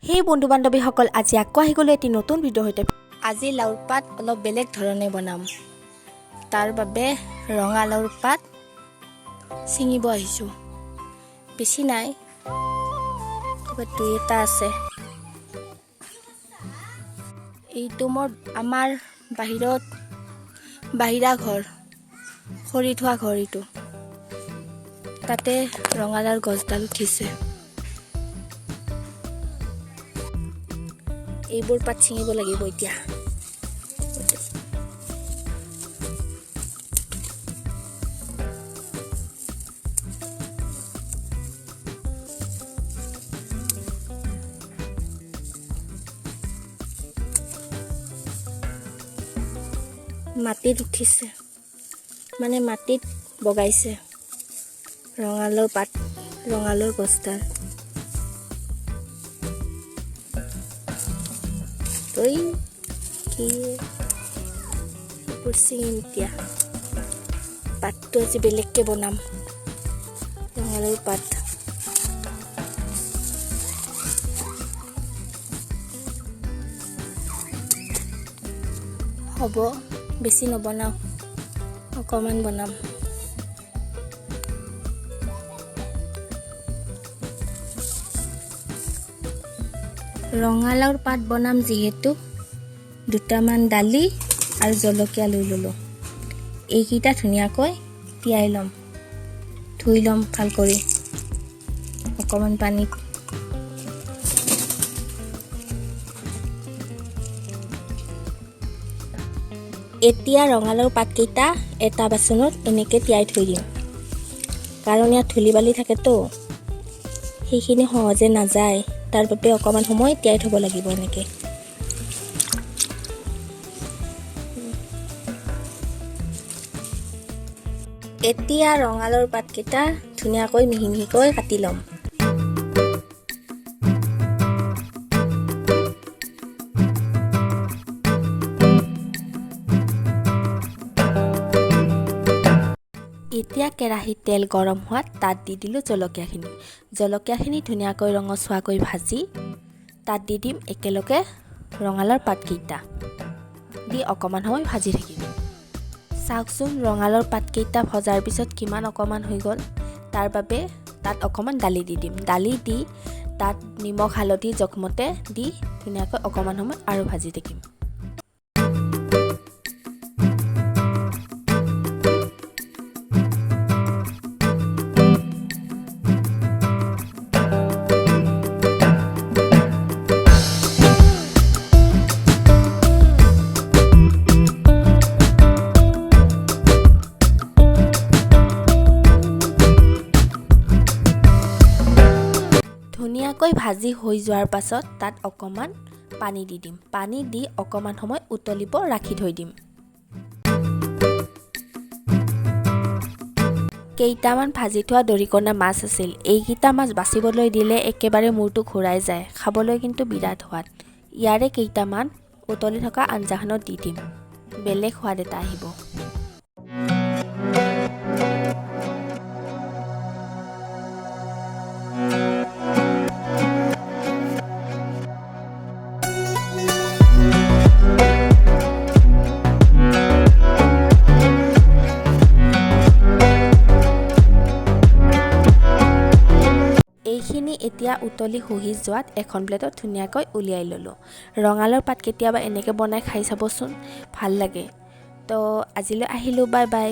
হেই বন্ধু বান্ধৱীসকল, আজি আকৌ আহি গ'লো এটি নতুন ভিডিঅ' সৈতে। আজি লাওৰ পাত অলপ বেলেগ ধৰণে বনাম। তাৰ বাবে ৰঙা লাওৰ পাত ছিঙিব আহিছোঁ। বেছি নাই, দুই এটা আছে। এইটো আমাৰ বাহিৰা ঘৰ, খৰি থোৱা ঘৰ এইটো। তাতে ৰঙালাওৰ গছডাল উঠিছে। এইবোৰ পাত ছিঙিব লাগিব এতিয়া। মাটিত উঠিছে, মানে মাটিত বগাইছে ৰঙালাওৰ পাত, ৰঙালাওৰ গছডাল। ছিঙিম এতিয়া। পাতটো আজি বেলেগকে বনাম, ৰঙালাওৰ পাত। হ'ব, বেছি নবনাওঁ, অকণমান বনাম। ৰঙালাওৰ পাত বনাম যিহেতু দুটামান দালি আৰু জলকীয়া লৈ ল'লোঁ। এইকেইটা ধুনীয়াকৈ তিয়াই ল'ম, ধুই ল'ম ভাল কৰি অকণমান পানীত। এতিয়া ৰঙালাওৰ পাতকেইটা এটা বাচনত এনেকৈ তিয়াই থৈ দিম, কাৰণ ইয়াত ধূলি বালি থাকেতো, সেইখিনি সহজে নাযায়। তাৰ বাবে অকণমান সময় তিয়াই থ'ব লাগিব এনেকৈ। এতিয়া ৰঙালাওৰ পাতকেইটা ধুনীয়াকৈ মিহি মিহিকৈ কাটি ল'ম। এতিয়া কেৰাহীত তেল গৰম হোৱাত তাত দি দিলোঁ জলকীয়াখিনি। জলকীয়াখিনি ধুনীয়াকৈ ৰঙচুৱাকৈ ভাজি তাত দি দিম একেলগে ৰঙালাওৰ পাতকেইটা দি অকণমান সময় ভাজি থাকিম। চাওকচোন ৰঙালাওৰ পাতকেইটা ভজাৰ পিছত কিমান অকণমান হৈ গ'ল। তাৰ বাবে তাত অকণমান দালি দি দিম। দালি দি তাত নিমখ হালধি জোখমতে দি ধুনীয়াকৈ অকণমান সময় আৰু ভাজি থাকিম। ধুনীয়াকৈ ভাজি হৈ যোৱাৰ পাছত তাত অকণমান পানী দি দিম। পানী দি অকণমান সময় উতলিব ৰাখি থৈ দিম। কেইটামান ভাজি থোৱা দৰিকণা মাছ আছিল। এইকেইটা মাছ বাচিবলৈ দিলে একেবাৰে মূৰটো ঘূৰাই যায়, খাবলৈ কিন্তু বিৰাট সোৱাদ। ইয়াৰে কেইটামান উতলি থকা আঞ্জাখনত দি দিম, বেলেগ সোৱাদ এটা আহিব। এইখিনি এতিয়া উতলি শুহি যোৱাত এখন প্লেটত ধুনীয়াকৈ উলিয়াই ল'লোঁ। ৰঙালাওৰ পাত কেতিয়াবা এনেকৈ বনাই খাই চাবচোন, ভাল লাগে। তো আজিলৈ আহিলোঁ, বাই বাই।